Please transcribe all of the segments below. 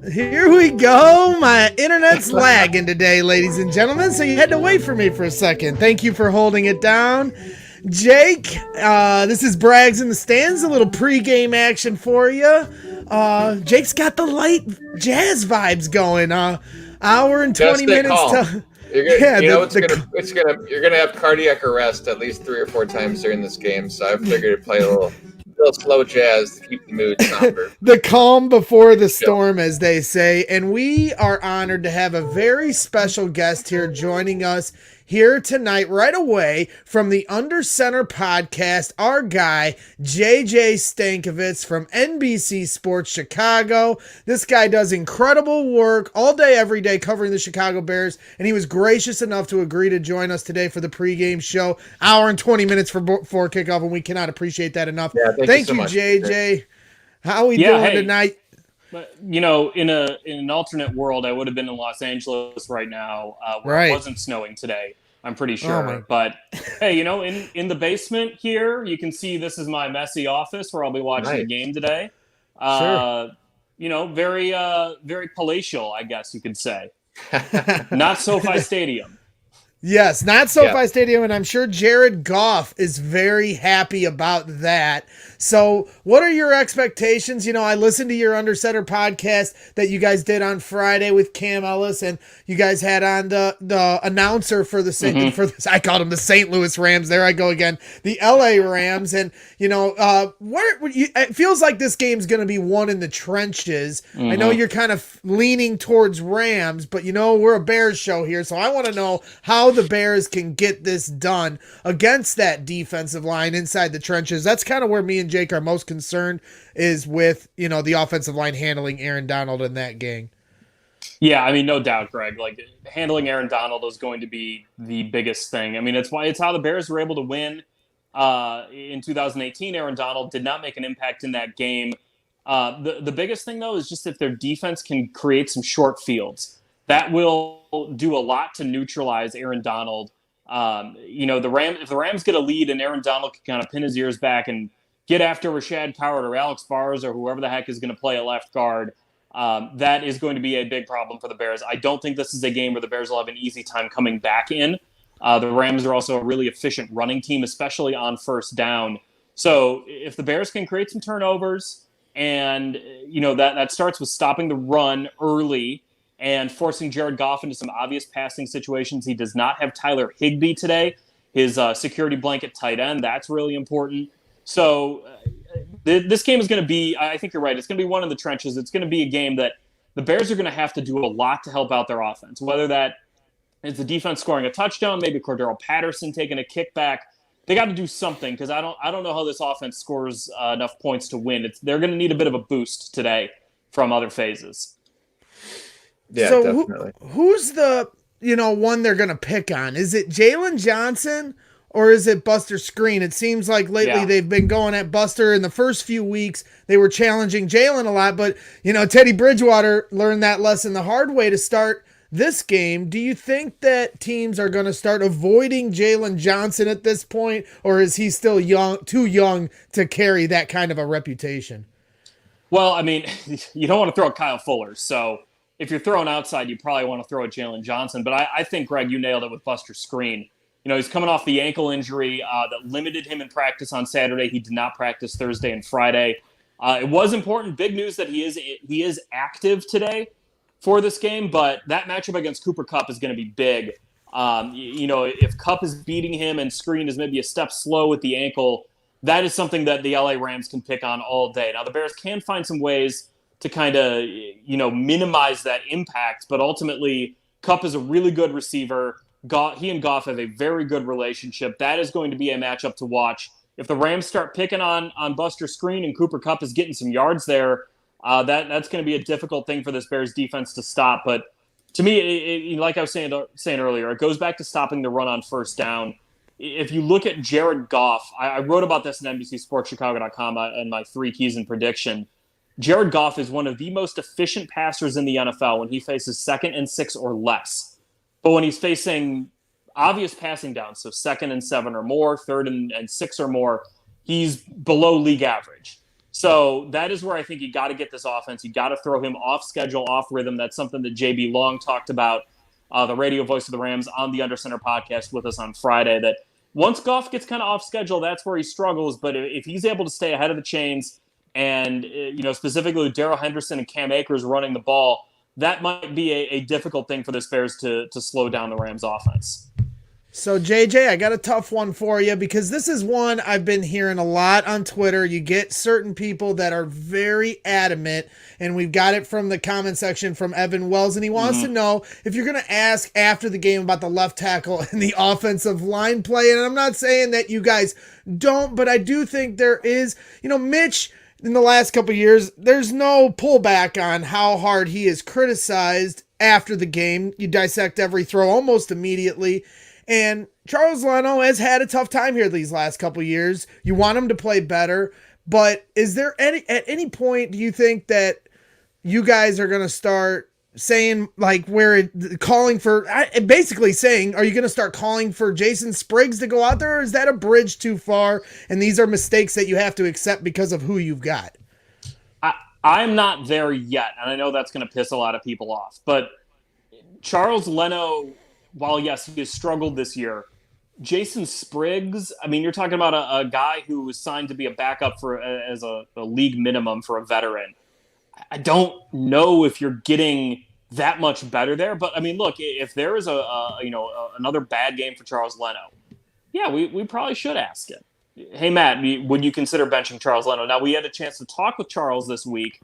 Here we go. My internet's lagging today, ladies and gentlemen, so you had to wait for me for a second. Thank you for holding it down. Jake, this is Braggs in the Stands, a little pregame action for you. Jake's got the light jazz vibes going. Hour and 20 minutes calm. You're gonna have cardiac arrest at least 3 or 4 times during this game, so I figured to play a little slow jazz to keep the mood somber. The calm before the storm, as they say. And we are honored to have a very special guest here joining us here tonight right away from the Under Center podcast, our guy, JJ Stankevitz from NBC Sports Chicago. This guy does incredible work all day, every day covering the Chicago Bears, and he was gracious enough to agree to join us today for the pregame show. Hour and 20 minutes before kickoff, and we cannot appreciate that enough. Yeah, thank you so much, JJ. How are we doing tonight? But, in an alternate world, I would have been in Los Angeles right now where it wasn't snowing today. I'm pretty sure. But, hey, in the basement here, you can see this is my messy office where I'll be watching the game today. Sure. Very, very palatial, I guess you could say. Not SoFi Stadium. Yes, not SoFi Stadium, and I'm sure Jared Goff is very happy about that. So what are your expectations? I listened to your Under Center podcast that you guys did on Friday with Cam Ellis, and you guys had on the announcer for the I called him the St. Louis Rams. There I go again. The LA Rams. And, it feels like this game's going to be won in the trenches. I know you're kind of leaning towards Rams, but, we're a Bears show here, so I want to know how the Bears can get this done against that defensive line inside the trenches. That's kind of where me and Jake are most concerned, is with, the offensive line handling Aaron Donald and that gang. Yeah, no doubt, Greg. Like, handling Aaron Donald is going to be the biggest thing. It's how the Bears were able to win in 2018. Aaron Donald did not make an impact in that game. The biggest thing, though, is just if their defense can create some short fields. That will do a lot to neutralize Aaron Donald. If the Rams get a lead and Aaron Donald can kind of pin his ears back and get after Rashad Coward or Alex Bars or whoever the heck is going to play at left guard, that is going to be a big problem for the Bears. I don't think this is a game where the Bears will have an easy time coming back in. The Rams are also a really efficient running team, especially on first down. So if the Bears can create some turnovers, and that starts with stopping the run early and forcing Jared Goff into some obvious passing situations. He does not have Tyler Higbee today, his security blanket tight end. That's really important. So this game is going to be, I think you're right, it's going to be one in the trenches. It's going to be a game that the Bears are going to have to do a lot to help out their offense, whether that is the defense scoring a touchdown, maybe Cordero Patterson taking a kickback. They got to do something, because I don't know how this offense scores enough points to win. They're going to need a bit of a boost today from other phases. Yeah, so definitely. Who's the one they're going to pick on? Is it Jalen Johnson or is it Buster Screen? It seems like lately they've been going at Buster. In the first few weeks, they were challenging Jalen a lot, but Teddy Bridgewater learned that lesson the hard way to start this game. Do you think that teams are going to start avoiding Jalen Johnson at this point, or is he still too young to carry that kind of a reputation? Well, you don't want to throw Kyle Fuller, so if you're throwing outside, you probably want to throw at Jalen Johnson. But I think, Greg, you nailed it with Buster Screen. He's coming off the ankle injury that limited him in practice on Saturday. He did not practice Thursday and Friday. It was important. Big news that he is active today for this game, but that matchup against Cooper Kupp is going to be big. If Kupp is beating him and Screen is maybe a step slow with the ankle, that is something that the LA Rams can pick on all day. Now, the Bears can find some ways to kind of, minimize that impact. But ultimately, Kupp is a really good receiver. He and Goff have a very good relationship. That is going to be a matchup to watch. If the Rams start picking on Buster Screen and Cooper Kupp is getting some yards there, that's going to be a difficult thing for this Bears defense to stop. But to me, like I was saying earlier, it goes back to stopping the run on first down. If you look at Jared Goff, I wrote about this in NBCSportsChicago.com in my 3 keys and prediction. Jared Goff is one of the most efficient passers in the NFL when he faces 2nd and 6 or less. But when he's facing obvious passing downs, so 2nd and 7 or more, 3rd and 6 or more, he's below league average. So that is where I think you got to get this offense. You got to throw him off schedule, off rhythm. That's something that JB Long talked about, the radio voice of the Rams, on the Under Center podcast with us on Friday, that once Goff gets kind of off schedule, that's where he struggles. But if he's able to stay ahead of the chains and, specifically with Darrell Henderson and Cam Akers running the ball, that might be a difficult thing for this Bears to slow down the Rams offense. So, JJ, I got a tough one for you because this is one I've been hearing a lot on Twitter. You get certain people that are very adamant, and we've got it from the comment section from Evan Wells, and he wants to know if you're going to ask after the game about the left tackle and the offensive line play. And I'm not saying that you guys don't, but I do think there is, Mitch, in the last couple of years, there's no pullback on how hard he is criticized after the game. You dissect every throw almost immediately. And Charles Leno has had a tough time here these last couple years. You want him to play better, but is there at any point do you think that you guys are going to start saying, like, calling for, basically saying, are you going to start calling for Jason Spriggs to go out there, or is that a bridge too far and these are mistakes that you have to accept because of who you've got? I'm not there yet, and I know that's going to piss a lot of people off, but Charles Leno, while yes, he has struggled this year, Jason Spriggs, I mean, you're talking about a guy who was signed to be a backup as a league minimum for a veteran. I don't know if you're getting that much better there, but I mean, look, if there is another bad game for Charles Leno, yeah, we probably should ask it. Hey, Matt, would you consider benching Charles Leno? Now, we had a chance to talk with Charles this week,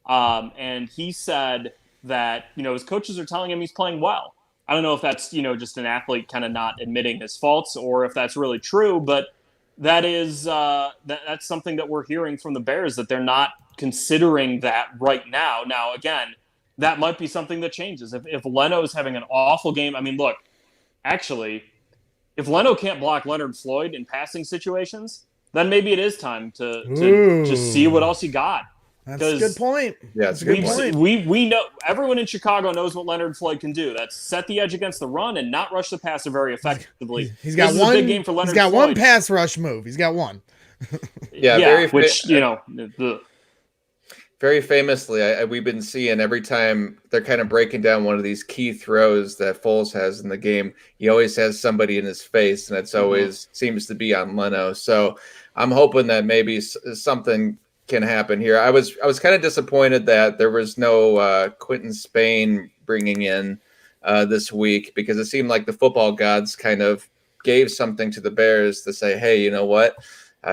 and he said that, his coaches are telling him he's playing well. I don't know if that's, just an athlete kind of not admitting his faults or if that's really true, but that is that's something that we're hearing from the Bears, that they're not considering that right now. Now, again, that might be something that changes. If Leno's having an awful game, I mean, look, actually, if Leno can't block Leonard Floyd in passing situations, then maybe it is time to just see what else he got. That's a good point. Yeah, it's a good point. We know, everyone in Chicago knows what Leonard Floyd can do. That's set the edge against the run and not rush the passer very effectively. He's got one big game for Leonard Floyd. He's got one pass rush move. He's got one. Very famously, we've been seeing every time they're kind of breaking down one of these key throws that Foles has in the game, he always has somebody in his face, and it's always seems to be on Leno. So I'm hoping that maybe something can happen here. I was kind of disappointed that there was no Quentin Spain bringing in this week, because it seemed like the football gods kind of gave something to the Bears to say, hey, you know what?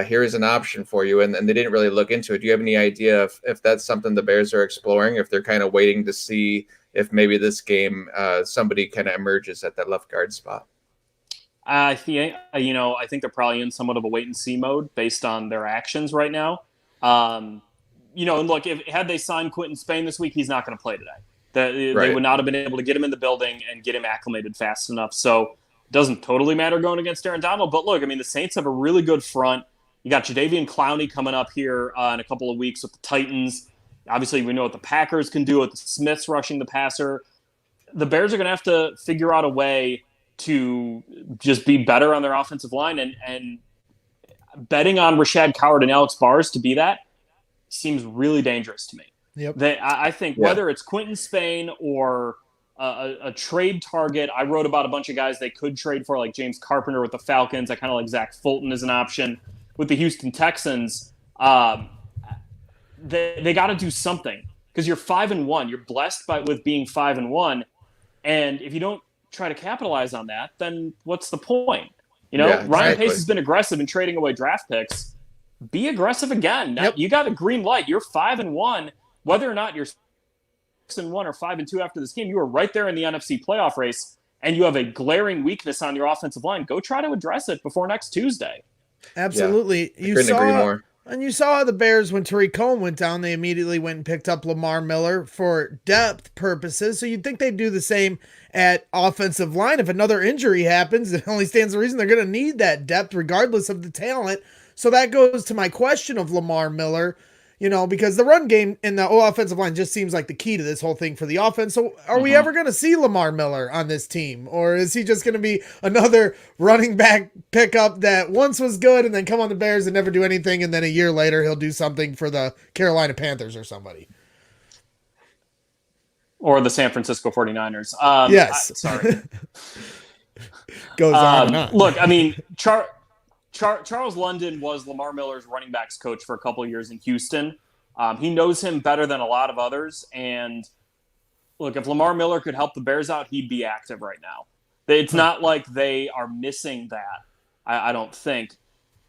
Here is an option for you. And they didn't really look into it. Do you have any idea if that's something the Bears are exploring, if they're kind of waiting to see if maybe this game somebody kind of emerges at that left guard spot? I think they're probably in somewhat of a wait and see mode based on their actions right now. And look, had they signed Quentin Spain this week, he's not going to play today. They would not have been able to get him in the building and get him acclimated fast enough. So it doesn't totally matter going against Aaron Donald. But look, I mean, the Saints have a really good front. You got Jadeveon Clowney coming up here in a couple of weeks with the Titans. Obviously, we know what the Packers can do with the Smiths rushing the passer. The Bears are going to have to figure out a way to just be better on their offensive line, and betting on Rashad Coward and Alex Bars to be that seems really dangerous to me. Yep. I think whether it's Quentin Spain or a trade target, I wrote about a bunch of guys they could trade for, like James Carpenter with the Falcons. I kind of like Zach Fulton as an option with the Houston Texans. They got to do something, because you're 5-1. You're blessed with being 5-1, and if you don't try to capitalize on that, then what's the point? Ryan Pace has been aggressive in trading away draft picks. Be aggressive again. Now, you got a green light. You're 5-1. Whether or not you're 6-1 or 5-2 after this game, you are right there in the NFC playoff race, and you have a glaring weakness on your offensive line. Go try to address it before next Tuesday. Absolutely. Yeah, couldn't agree more. And you saw how the Bears, when Tariq Cohen went down, they immediately went and picked up Lamar Miller for depth purposes. So you'd think they'd do the same at offensive line. If another injury happens, it only stands to reason they're going to need that depth regardless of the talent. So that goes to my question of Lamar Miller. because the run game and the offensive line just seems like the key to this whole thing for the offense. So are we ever going to see Lamar Miller on this team, or is he just going to be another running back pickup that once was good and then come on the Bears and never do anything, and then a year later he'll do something for the Carolina Panthers or somebody? Or the San Francisco 49ers. Yes. Sorry. Goes on and on. Look, I mean, Charles London was Lamar Miller's running backs coach for a couple of years in Houston. He knows him better than a lot of others. And look, if Lamar Miller could help the Bears out, he'd be active right now. It's not like they are missing that, I don't think.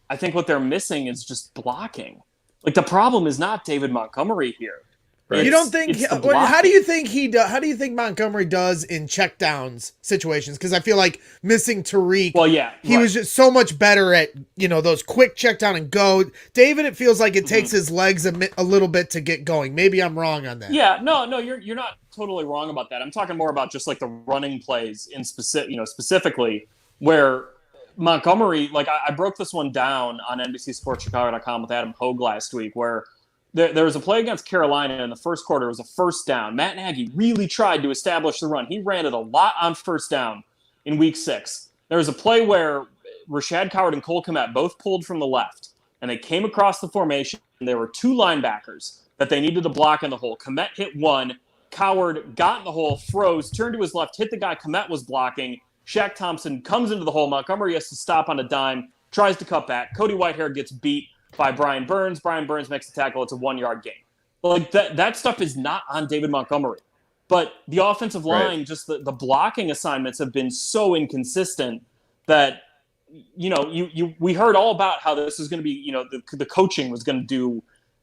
I think what they're missing is just blocking. Like, the problem is not David Montgomery here. Right. You don't think? How do you think Montgomery does in checkdowns situations? Because I feel like missing Tariq. Well, yeah, he was just so much better at those quick check down and go. David, it feels like it takes his legs a little bit to get going. Maybe I'm wrong on that. Yeah, no, you're not totally wrong about that. I'm talking more about just like the running plays in specifically where Montgomery. Like I broke this one down on NBCSportsChicago.com with Adam Hogue last week, where there was a play against Carolina in the first quarter. It was a first down. Matt Nagy really tried to establish the run. He ran it a lot on first down in week 6. There was a play where Rashad Coward and Cole Kmet both pulled from the left, and they came across the formation. And there were 2 linebackers that they needed to block in the hole. Kmet hit one. Coward got in the hole, froze, turned to his left, hit the guy Kmet was blocking. Shaq Thompson comes into the hole. Montgomery has to stop on a dime, tries to cut back. Cody Whitehair gets beat by Brian Burns. Brian Burns makes a tackle. It's a 1-yard gain. Like that stuff is not on David Montgomery. But the offensive line, just the blocking assignments have been so inconsistent that, we heard all about how this is going to be, the coaching was going to do,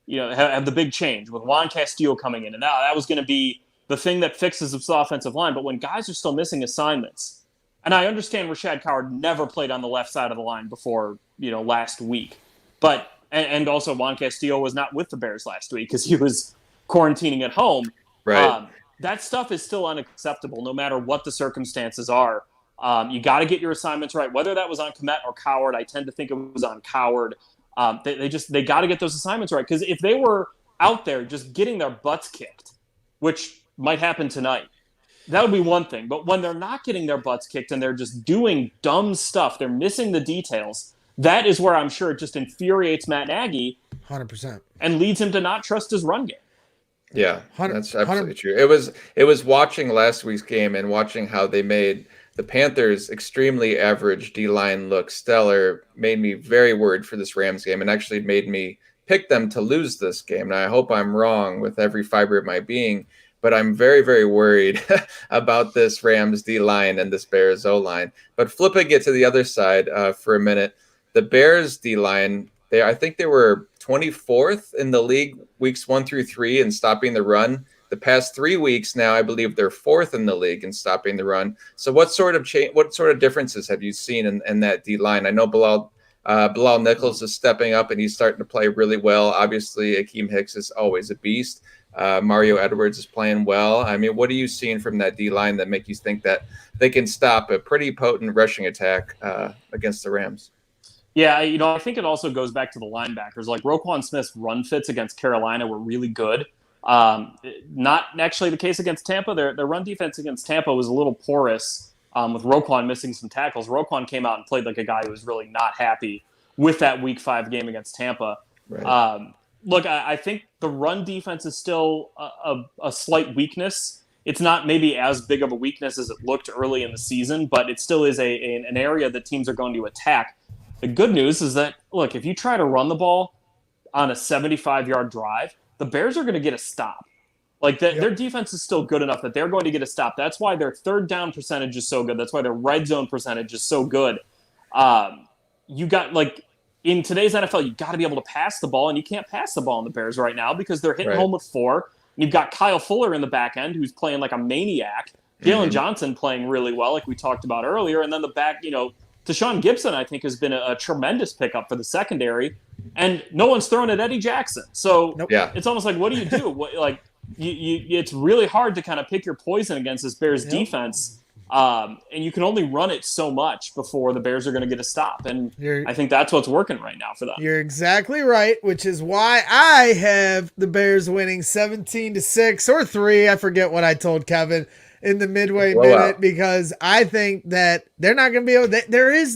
have the big change with Juan Castillo coming in. And that was going to be the thing that fixes this offensive line. But when guys are still missing assignments, and I understand Rashad Coward never played on the left side of the line before, last week. But and also Juan Castillo was not with the Bears last week because he was quarantining at home. Right. That stuff is still unacceptable no matter what the circumstances are. You got to get your assignments right, whether that was on Kmet or Coward. I tend to think it was on Coward. They got to get those assignments right, because if they were out there just getting their butts kicked, which might happen tonight, that would be one thing. But when they're not getting their butts kicked and they're just doing dumb stuff, they're missing the details. That is where I'm sure it just infuriates Matt Nagy 100% and leads him to not trust his run game. Yeah, that's absolutely true. It was watching last week's game and watching how they made the Panthers' extremely average D-line look stellar made me very worried for this Rams game, and actually made me pick them to lose this game. And I hope I'm wrong with every fiber of my being, but I'm very, very worried about this Rams D-line and this Bears O-line. But flipping it to the other side for a minute, the Bears D-line, I think they were 24th in the league weeks 1 through 3 in stopping the run. The past 3 weeks now, I believe they're 4th in the league in stopping the run. So what sort of differences have you seen in that D-line? I know Bilal Nichols is stepping up and he's starting to play really well. Obviously, Akeem Hicks is always a beast. Mario Edwards is playing well. I mean, what are you seeing from that D-line that make you think that they can stop a pretty potent rushing attack against the Rams? Yeah, I think it also goes back to the linebackers. Like Roquan Smith's run fits against Carolina were really good. Not actually the case against Tampa. Their run defense against Tampa was a little porous with Roquan missing some tackles. Roquan came out and played like a guy who was really not happy with that Week 5 game against Tampa. Right. Look, I think the run defense is still a slight weakness. It's not maybe as big of a weakness as it looked early in the season, but it still is an area that teams are going to attack. The good news is that, look, if you try to run the ball on a 75-yard drive, the Bears are going to get a stop. Like, their defense is still good enough that they're going to get a stop. That's why their third down percentage is so good. That's why their red zone percentage is so good. You got, like, in today's NFL, you got to be able to pass the ball, and you can't pass the ball in the Bears right now because they're hitting home with 4. You've got Kyle Fuller in the back end who's playing like a maniac. Jalen Johnson playing really well, like we talked about earlier. And then the back, Tashawn Gibson, I think, has been a tremendous pickup for the secondary, and no one's throwing at Eddie Jackson. So It's almost like, what do you do? It's really hard to kind of pick your poison against this Bears defense. And you can only run it so much before the Bears are going to get a stop. And I think that's what's working right now for them. You're exactly right, which is why I have the Bears winning 17-6 or 3. I forget what I told Kevin in the midway minute, because I think that they're not going to be able to, there is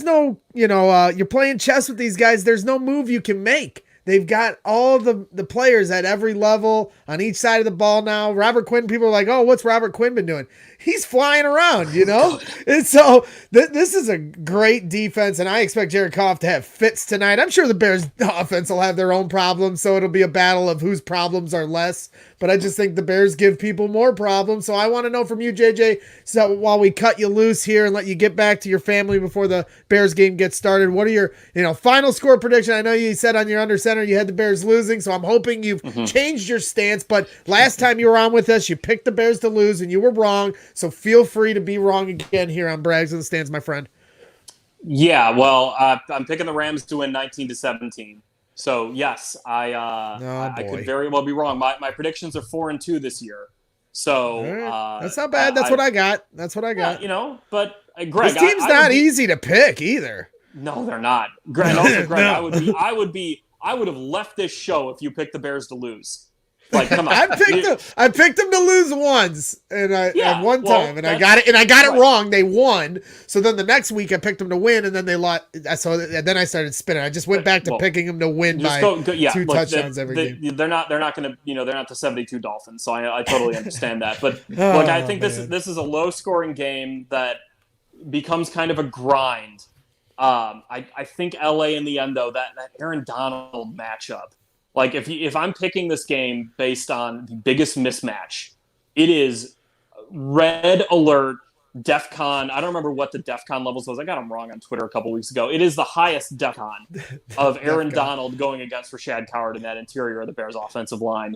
no, you're playing chess with these guys. There's no move you can make. They've got all the players at every level on each side of the ball now. Robert Quinn, people are like, oh, what's Robert Quinn been doing? He's flying around, And so this is a great defense, and I expect Jared Goff to have fits tonight. I'm sure the Bears offense will have their own problems, so it'll be a battle of whose problems are less. But I just think the Bears give people more problems. So I want to know from you, JJ, so while we cut you loose here and let you get back to your family before the Bears game gets started, what are your final score prediction? I know you said on your under center you had the Bears losing, so I'm hoping you've changed your stance. But last time you were on with us, you picked the Bears to lose, and you were wrong. So feel free to be wrong again here on Brags in the Stands, my friend. Yeah, well, I'm picking the Rams to win 19-17. So yes, I could very well be wrong. My predictions are 4-2 this year. So that's not bad. That's what I got. Yeah, but Greg, this team's not easy to pick either. No, they're not. Greg, no. I would have left this show if you picked the Bears to lose. Like, come on. I picked them to lose once, and one time, and I got it wrong. They won. So then the next week I picked them to win, and then they lost. So then I started spinning. I just went back to picking them to win by 2 touchdowns every game. They're not going to. They're not the 72 Dolphins. So I totally understand that. But look, I think this is a low scoring game that becomes kind of a grind. I think LA in the end, though, that Aaron Donald matchup. Like, if I'm picking this game based on the biggest mismatch, it is red alert, DEFCON. I don't remember what the DEFCON levels was. I got them wrong on Twitter a couple weeks ago. It is the highest DEFCON of Aaron Donald going against Rashad Coward in that interior of the Bears offensive line.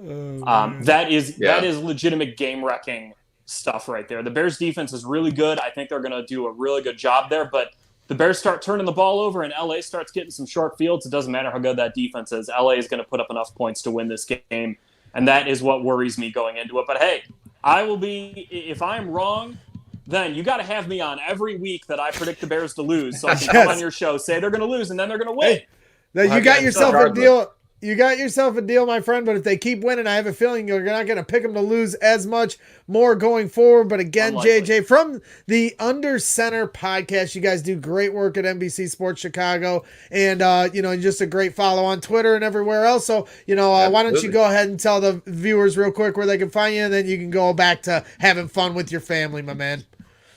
That is legitimate game-wrecking stuff right there. The Bears defense is really good. I think they're going to do a really good job there, but the Bears start turning the ball over and LA starts getting some short fields. It doesn't matter how good that defense is. LA is going to put up enough points to win this game, and that is what worries me going into it. But hey, if I'm wrong, then you got to have me on every week that I predict the Bears to lose, so I can come on your show, say they're going to lose, and then they're going to win. Hey, you got yourself a deal. You got yourself a deal, my friend, but if they keep winning, I have a feeling you're not going to pick them to lose as much more going forward. But again, unlikely. JJ, from the Under Center podcast, you guys do great work at NBC Sports Chicago, and, just a great follow on Twitter and everywhere else. So, why don't you go ahead and tell the viewers real quick where they can find you, and then you can go back to having fun with your family, my man.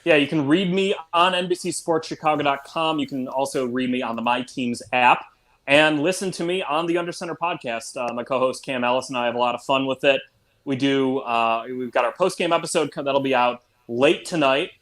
Yeah, you can read me on NBCSportsChicago.com. You can also read me on the My Teams app. And listen to me on the Under Center podcast. My co-host Cam Ellis and I have a lot of fun with it. We've got our post-game episode that'll be out late tonight.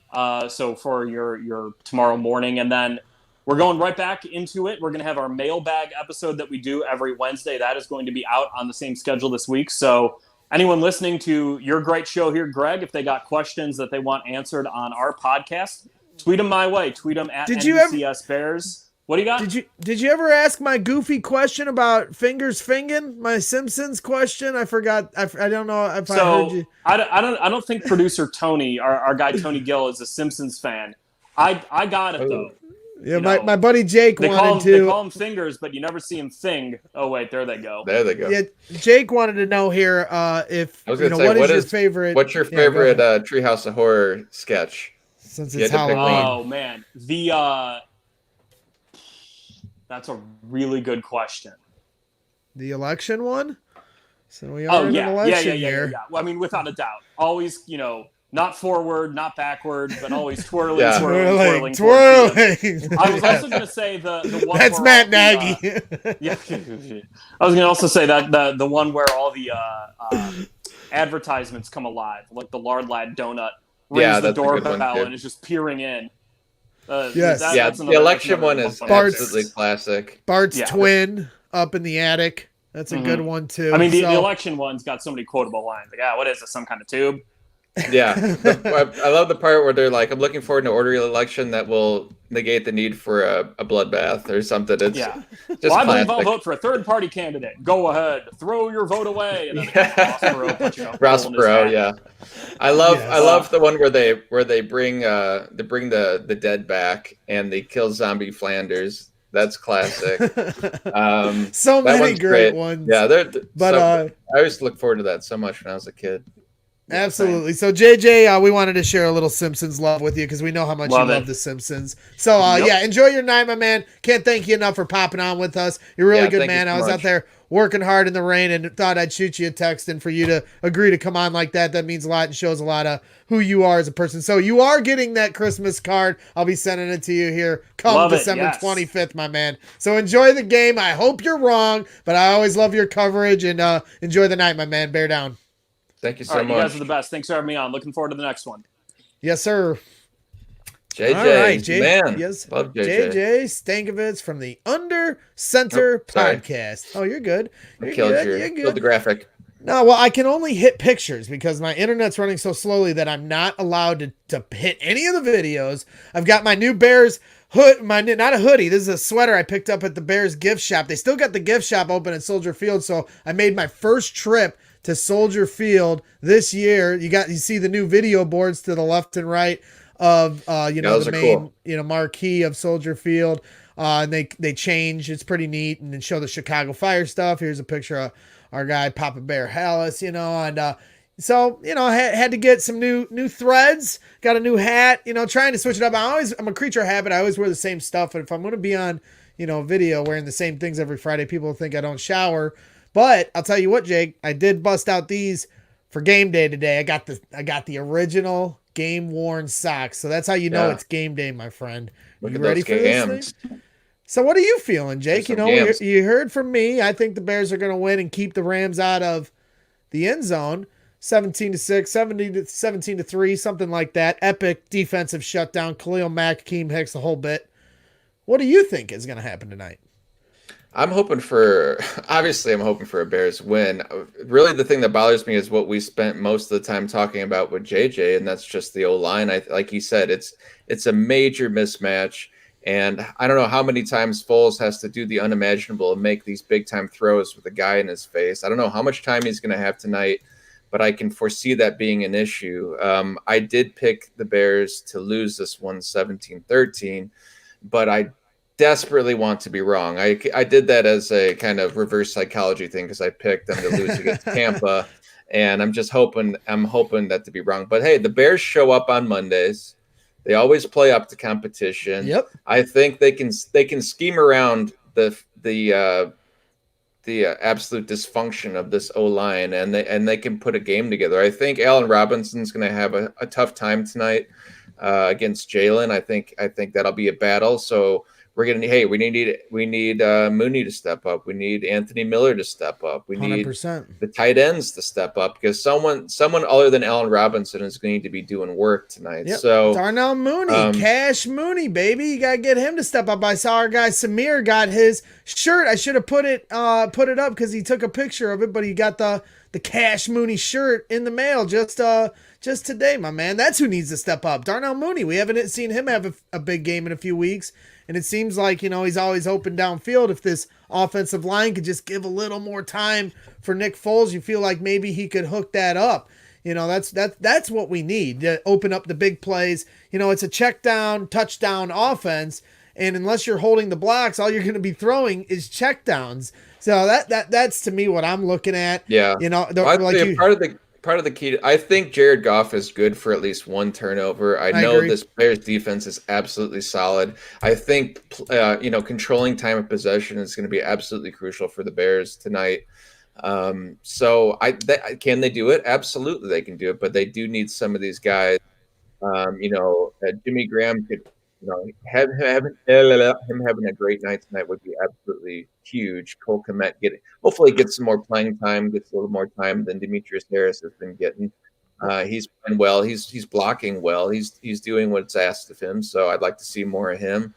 So for your tomorrow morning, and then we're going right back into it. We're going to have our mailbag episode that we do every Wednesday. That is going to be out on the same schedule this week. So anyone listening to your great show here, Greg, if they got questions that they want answered on our podcast, tweet them my way. Tweet them at NBCS Bears. What do you got? Did you ever ask my goofy question about fingers fingin'? My Simpsons question? I forgot. I don't know if I heard you. I don't think producer Tony, our guy Tony Gill, is a Simpsons fan. I got it though. Yeah, my buddy Jake wanted to. They call him fingers, but you never see him thing. Oh wait, there they go. There they go. Yeah, Jake wanted to know here if what is your favorite? What's your favorite Treehouse of Horror sketch? Since it's Halloween. Oh man, that's a really good question. The election one? So we are in an election year. Yeah. Well, I mean, without a doubt. Always, not forward, not backward, but always twirling. Twirling. I was also going to say the one. That's Matt Nagy. Yeah. I was going to also say that the one where all the advertisements come alive, like the Lard Lad donut rings the doorbell and is just peering in. Yes. That's the election one is absolutely classic. Bart's twin up in the attic. That's a good one too. I mean, the election one's got so many quotable lines. Like, what is this? Some kind of tube? Yeah, I love the part where they're like, "I'm looking forward to an orderly election that will negate the need for a bloodbath or something." It's Yeah. just Well, I believe classic. I'll vote for a third-party candidate. Go ahead, throw your vote away. And then Yeah. Ross Perot punching a hole Ross in his Perot, hat. yeah. I love Yes. the one where they bring the dead back and they kill Zombie Flanders. That's classic. So That many one's great ones. Yeah, But I always look forward to that so much when I was a kid. Yeah, absolutely. So JJ, we wanted to share a little Simpsons love with you because we know how much Love you it. love the Simpsons. So Yep. yeah, enjoy your night, my man. Can't thank you enough for popping on with us. You're a really Yeah, good thank you man. so I was out much. there working hard in the rain and thought I'd shoot you a text, and for you to agree to come on like that means a lot and shows a lot of who you are as a person. So you are getting that Christmas card. I'll be sending it to you here come Love it, December yes. 25th, my man. So enjoy the game. I hope you're wrong, but I always love your coverage, and enjoy the night, my man. Bear down. Thank you All so right, much. you guys are the best. Thanks for having me on. Looking forward to the next one. Yes, sir. JJ, All right, man. Yes, Love JJ. JJ Stankevitz from the Under Center sorry. podcast. Oh, you're good. You're Killed good. killed the graphic. No, well, I can only hit pictures because my internet's running so slowly that I'm not allowed to hit any of the videos. I've got my new Bears hood, not a hoodie. This is a sweater I picked up at the Bears gift shop. They still got the gift shop open at Soldier Field, so I made my first trip to Soldier Field this year. You see the new video boards to the left and right of those the are main cool. Marquee of Soldier Field. And they change. It's pretty neat, and then show the Chicago Fire stuff. Here's a picture of our guy Papa Bear Hallis, and so had to get some new threads. Got a new hat, trying to switch it up. I'm a creature of habit. I always wear the same stuff, and if I'm going to be on video wearing the same things every Friday, people think I don't shower. But I'll tell you what, Jake, I did bust out these for game day today. I got the original game worn socks, so that's how you know it's game day, my friend. Look You at ready those for this games. thing? So what are you feeling, Jake? There's some You heard from me. I think the Bears are going to win and keep the Rams out of the end zone. 17-6, 17-3, something like that. Epic defensive shutdown. Khalil Mack, Keem Hicks, the whole bit. What do you think is going to happen tonight? I'm hoping for a Bears win. Really, the thing that bothers me is what we spent most of the time talking about with JJ, and that's just the O-line. Like you said, it's a major mismatch. And I don't know how many times Foles has to do the unimaginable and make these big time throws with a guy in his face. I don't know how much time he's going to have tonight, but I can foresee that being an issue. I did pick the Bears to lose this one 17-13, but I desperately want to be wrong. I did that as a kind of reverse psychology thing because I picked them to lose against Tampa, and I'm hoping that to be wrong. But hey, the Bears show up on Mondays. They always play up to competition. Yep. I think they can scheme around the absolute dysfunction of this O-line, and they can put a game together. I think Allen Robinson's going to have a tough time tonight against Jalen. I think that'll be a battle. So we need Mooney to step up. We need Anthony Miller to step up. We need 100%. the tight ends to step up because someone other than Allen Robinson is going to be doing work tonight. Yep. So Darnell Mooney, Cash Mooney, baby, you gotta get him to step up. I saw our guy Samir got his shirt. I should have put it up because he took a picture of it, but he got the Cash Mooney shirt in the mail just today, my man. That's who needs to step up. Darnell Mooney. We haven't seen him have a big game in a few weeks. And it seems like, he's always open downfield. If this offensive line could just give a little more time for Nick Foles, you feel like maybe he could hook that up. That's what we need to open up the big plays. It's a check down, touchdown offense. And unless you're holding the blocks, all you're going to be throwing is check downs. So that's to me what I'm looking at. Yeah. Part of the key, I think Jared Goff is good for at least one turnover. I know agree. this Bears defense is absolutely solid. I think, controlling time of possession is going to be absolutely crucial for the Bears tonight. So can they do it? Absolutely, they can do it, but they do need some of these guys. Jimmy Graham could, him having a great night tonight would be absolutely huge. Cole Kmet hopefully gets some more playing time, gets a little more time than Demetrius Harris has been getting. He's playing well. He's blocking well. He's doing what's asked of him. So I'd like to see more of him.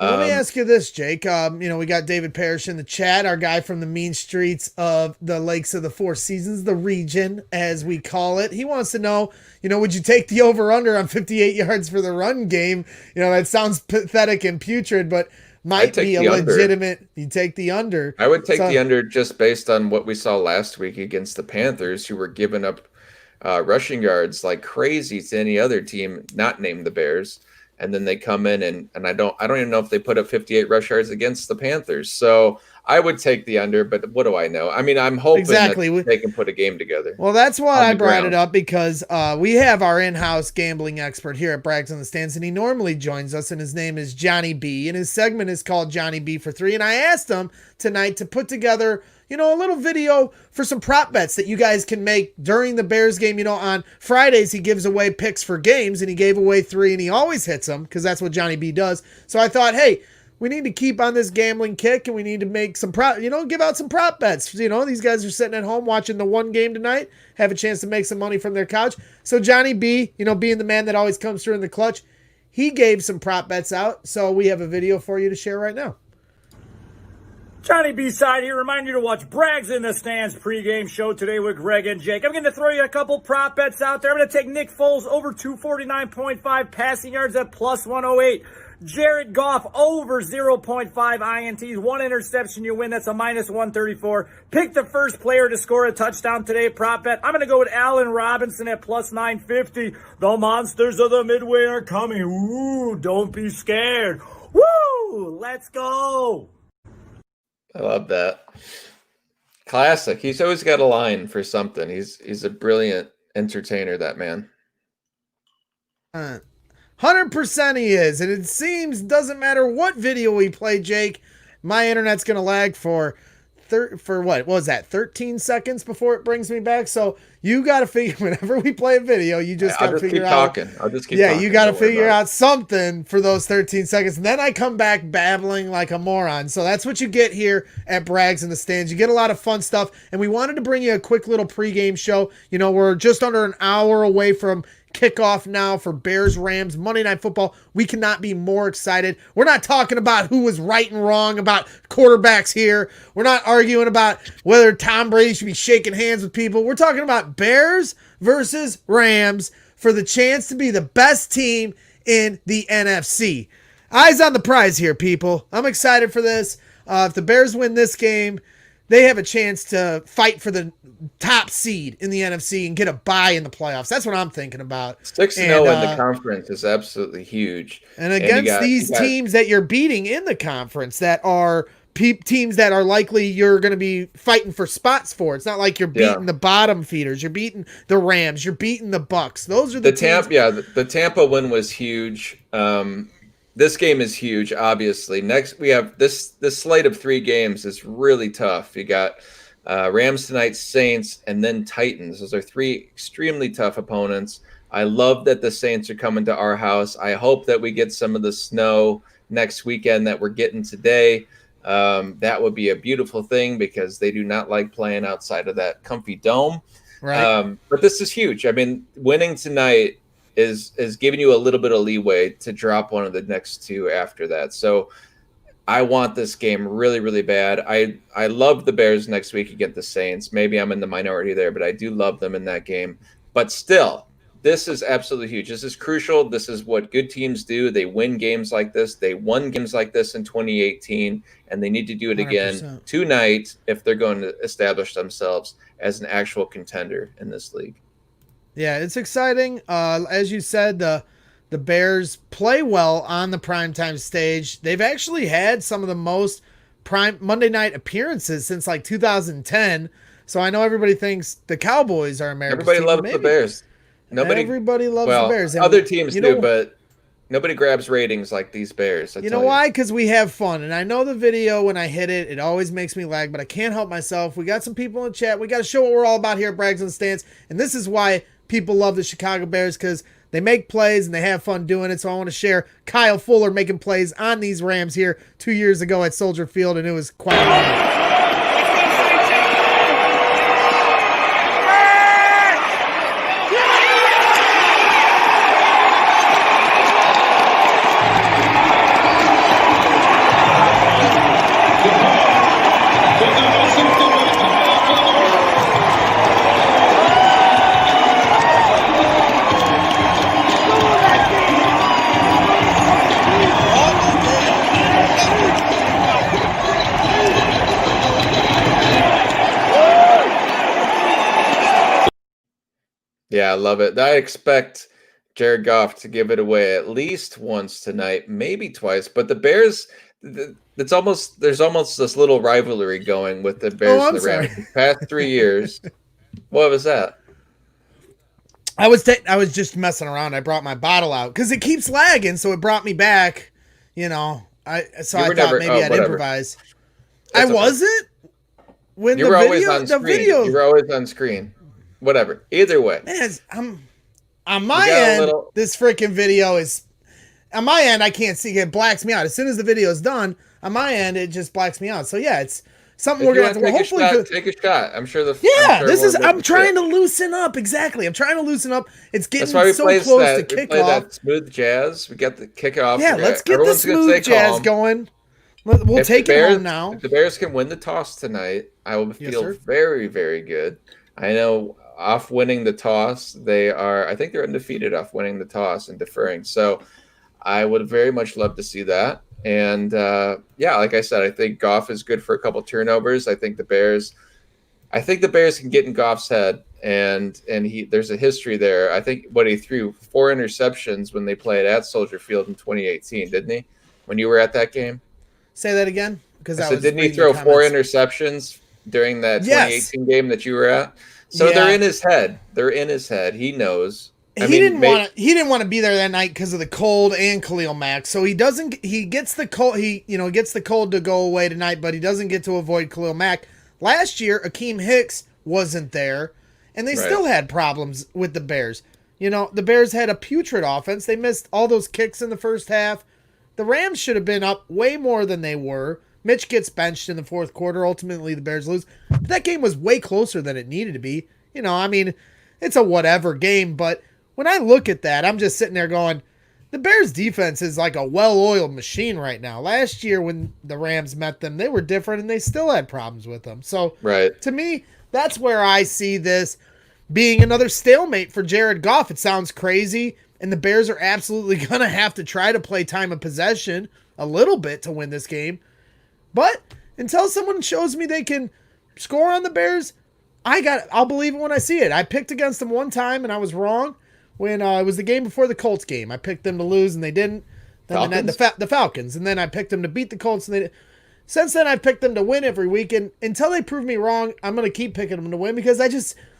Let me ask you this, Jake. We got David Parrish in the chat, our guy from the mean streets of the Lakes of the Four Seasons, the region, as we call it. He wants to know, would you take the over-under on 58 yards for the run game? That sounds pathetic and putrid, but might be a legitimate. You take the under. I would take the under just based on what we saw last week against the Panthers, who were giving up rushing yards like crazy to any other team not named the Bears. And then they come in and I don't even know if they put up 58 rush yards against the Panthers. So I would take the under, but what do I know? I mean, I'm hoping that they can put a game together. Well, that's why I brought it up, because we have our in-house gambling expert here at Brags on the Stands, and he normally joins us, and his name is Johnny B. And his segment is called Johnny B for 3. And I asked him tonight to put together a little video for some prop bets that you guys can make during the Bears game. On Fridays, he gives away picks for games, and he gave away 3, and he always hits them because that's what Johnny B does. So I thought, hey, we need to keep on this gambling kick, and we need to make some give out some prop bets. These guys are sitting at home watching the one game tonight, have a chance to make some money from their couch. So Johnny B, being the man that always comes through in the clutch, he gave some prop bets out. So we have a video for you to share right now. Johnny B-Side here. Remind you to watch Brags in the Stands pregame show today with Greg and Jake. I'm going to throw you a couple prop bets out there. I'm going to take Nick Foles over 249.5 passing yards at plus 108. Jared Goff over 0.5 INTs. 1 interception, you win. That's a minus 134. Pick the first player to score a touchdown today. Prop bet. I'm going to go with Allen Robinson at plus 950. The monsters of the Midway are coming. Ooh, don't be scared. Woo! Let's go. I love that. Classic. He's always got a line for something. He's a brilliant entertainer, that man. 100% he is. And it seems, doesn't matter what video we play, Jake, my internet's going to lag for what was that, 13 seconds before it brings me back. So you got to figure, whenever we play a video, you just got to figure out. I'll just keep talking. You got to figure out something for those 13 seconds. And then I come back babbling like a moron. So that's what you get here at Brags in the Stands. You get a lot of fun stuff. And we wanted to bring you a quick little pregame show. We're just under an hour away from kickoff now for Bears Rams Monday Night Football. We cannot be more excited. We're not talking about who was right and wrong about quarterbacks here. We're not arguing about whether Tom Brady should be shaking hands with people. We're talking about Bears versus Rams for the chance to be the best team in the NFC. Eyes on the prize here, people. I'm excited for this. If the Bears win this game, they have a chance to fight for the top seed in the NFC and get a bye in the playoffs. That's what I'm thinking about. 6-0 in the conference is absolutely huge. And against these teams that you're beating in the conference that are teams that are likely you're going to be fighting for spots for. It's not like you're beating the bottom feeders. You're beating the Rams. You're beating the Bucks. Those are the teams. The Tampa win was huge. This game is huge, obviously. Next, we have this slate of 3 games is really tough. You got Rams tonight, Saints, and then Titans. Those are 3 extremely tough opponents. I love that the Saints are coming to our house. I hope that we get some of the snow next weekend that we're getting today. That would be a beautiful thing because they do not like playing outside of that comfy dome. Right. But this is huge. I mean, winning tonight is giving you a little bit of leeway to drop one of the next 2 after that. So I want this game really, really bad. I love the Bears next week against the Saints. Maybe I'm in the minority there, but I do love them in that game. But still, this is absolutely huge. This is crucial. This is what good teams do. They win games like this. They won games like this in 2018, and they need to do it again 100%. Tonight if they're going to establish themselves as an actual contender in this league. Yeah, it's exciting. As you said, the Bears play well on the primetime stage. They've actually had some of the most prime Monday night appearances since like 2010. So I know everybody thinks the Cowboys are America's Everybody team, loves the Bears. Everybody loves the Bears. And other teams do, but nobody grabs ratings like these Bears. You know why? Because we have fun. And I know the video, when I hit it, it always makes me lag, but I can't help myself. We got some people in the chat. We got to show what we're all about here at Brags on the Stands. And this is why people love the Chicago Bears, because they make plays and they have fun doing it. So I want to share Kyle Fuller making plays on these Rams here 2 years ago at Soldier Field, and it was quite a moment. Yeah, I love it. I expect Jared Goff to give it away at least once tonight, maybe twice. But the Bears, there's almost this little rivalry going with the Bears and the Rams. The past 3 years, what was that? I was just messing around. I brought my bottle out because it keeps lagging, so it brought me back. I thought maybe I'd improvise. I wasn't when you were always on screen. You were always on screen. Whatever. Either way, man, on my end, this freaking video is on my end. I can't see it. Blacks me out as soon as the video is done. On my end, it just blacks me out. So yeah, it's something we're gonna have to hopefully take a shot. I'm sure I'm trying to loosen up. Exactly. I'm trying to loosen up. It's getting so close to kickoff. Play that smooth jazz. We got the kickoff. Yeah, let's get the smooth jazz going. We'll take it home now. If the Bears can win the toss tonight, I will feel very, very good. I know off winning the toss, I think they're undefeated off winning the toss and deferring. So I would very much love to see that. And like I said, I think Goff is good for a couple turnovers. I think the Bears can get in Goff's head, and there's a history there. I think he threw 4 interceptions when they played at Soldier Field in 2018, didn't he? When you were at that game? Say that again, because didn't he throw 4 interceptions during that 2018 game that you were at? So they're in his head. He knows. He didn't want to be there that night because of the cold and Khalil Mack. So he gets the cold. He gets the cold to go away tonight, but he doesn't get to avoid Khalil Mack. Last year, Akeem Hicks wasn't there, and they still had problems with the Bears. The Bears had a putrid offense. They missed all those kicks in the first half. The Rams should have been up way more than they were. Mitch gets benched in the fourth quarter. Ultimately, the Bears lose. But that game was way closer than it needed to be. It's a whatever game, but when I look at that, I'm just sitting there going, the Bears defense is like a well-oiled machine right now. Last year when the Rams met them, they were different and they still had problems with them. So to me, that's where I see this being another stalemate for Jared Goff. It sounds crazy, and the Bears are absolutely going to have to try to play time of possession a little bit to win this game. But until someone shows me they can score on the Bears, I'll believe it when I see it. I picked against them one time and I was wrong. When it was the game before the Colts game, I picked them to lose and they didn't. Then the Falcons, and then I picked them to beat the Colts and they didn't. Since then, I've picked them to win every week, and until they prove me wrong, I'm going to keep picking them to win because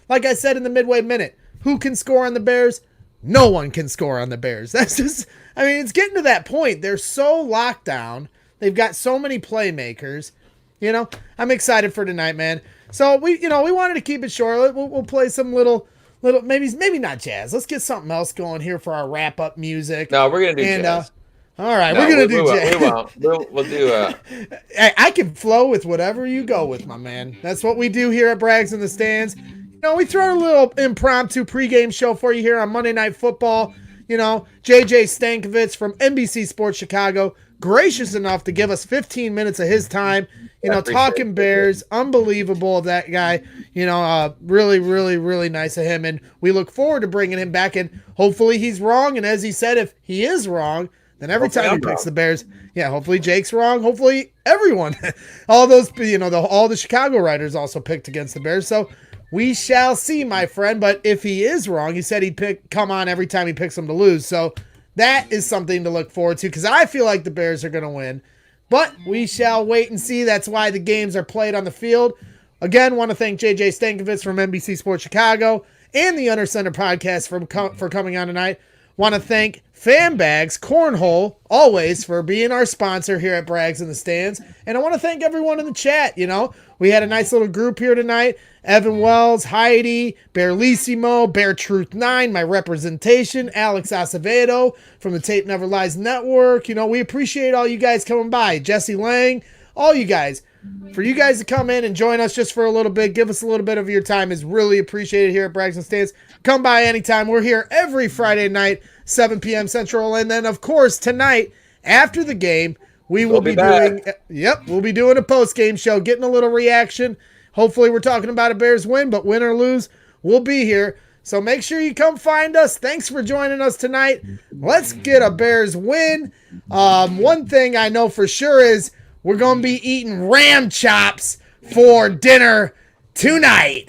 like I said in the midway minute, who can score on the Bears? No one can score on the Bears. That's just, it's getting to that point. They're so locked down. They've got so many playmakers. I'm excited for tonight, man. So we wanted to keep it short. We'll play some little maybe not jazz. Let's get something else going here for our wrap up music. No, we're gonna do jazz. All right, we're gonna do jazz. We won't. We'll do. I can flow with whatever you go with, my man. That's what we do here at Brags in the Stands. We throw a little impromptu pregame show for you here on Monday Night Football. JJ Stankevitz from NBC Sports Chicago, gracious enough to give us 15 minutes of his time, talking Bears. Unbelievable of that guy. Really, really, really nice of him. And we look forward to bringing him back. And hopefully he's wrong. And as he said, if he is wrong, then every time he picks the Bears, hopefully Jake's wrong. Hopefully everyone, all those, all the Chicago writers also picked against the Bears. So we shall see, my friend. But if he is wrong, he said he'd come on every time he picks them to lose. So that is something to look forward to because I feel like the Bears are going to win. But we shall wait and see. That's why the games are played on the field. Again, want to thank JJ Stankevitz from NBC Sports Chicago and the Under Center podcast for coming on tonight. Want to thank Fanbags Cornhole, always, for being our sponsor here at Brags in the Stands. And I want to thank everyone in the chat. We had a nice little group here tonight. Evan Wells, Heidi, Bearlissimo, Bear Truth 9, my representation, Alex Acevedo from the Tape Never Lies Network. We appreciate all you guys coming by. Jesse Lang, all you guys. For you guys to come in and join us just for a little bit, give us a little bit of your time is really appreciated here at Brags and Stands. Come by anytime. We're here every Friday night, 7 p.m. Central. And then, of course, tonight, after the game, we'll be doing a post-game show, getting a little reaction. Hopefully we're talking about a Bears win, but win or lose, we'll be here. So make sure you come find us. Thanks for joining us tonight. Let's get a Bears win. One thing I know for sure is we're going to be eating ram chops for dinner tonight.